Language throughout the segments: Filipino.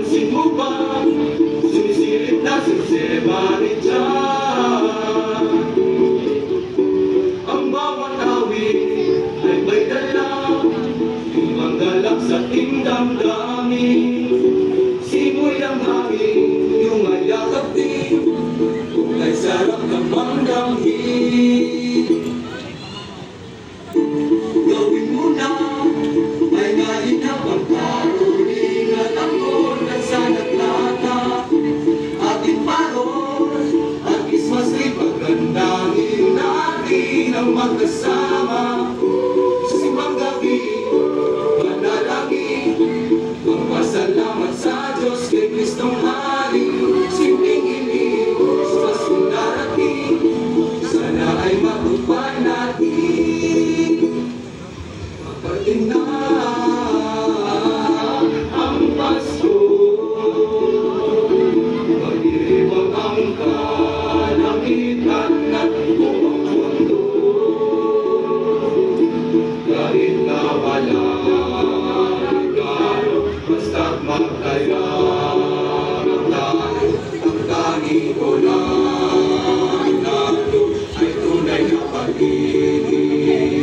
Napansin mo ba? Sumisilip na si Sebaritya. Ang bawat awit ay may dala, ang galak sa ating damdamin. Simoy ng hangin, yung ayakap din, kung ay sarap ng damdamin. Gawin mo na, ay ngalinap ang karulingan ako na sa naglata. Ating paros, at Christmas tree, pagandangin natin ang magkasama. Sa simbang gabi, manalangin, magpasalamat sa Diyos kay Kristong Hari. Simpleng ilig, sa darating, sana ay matupad natin. Magpating na ang Pasko, magdiriwang ang kalangitan at buong mundo. Kahit na wala regalo, basta't magtaya ng tayo, ang tanging ko lang nato ay tunay na pag-ibig.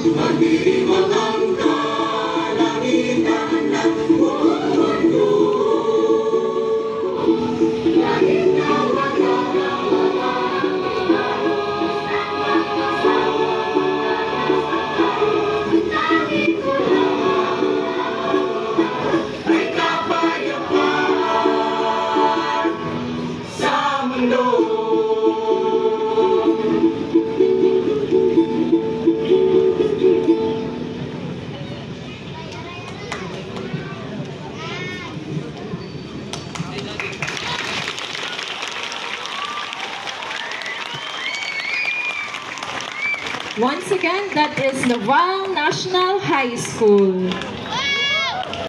Magdiriwang ang kalangitan ng buong mundo. Kahit na wala ay kapayapaan sa mundo. Once again, that is Naval National High School.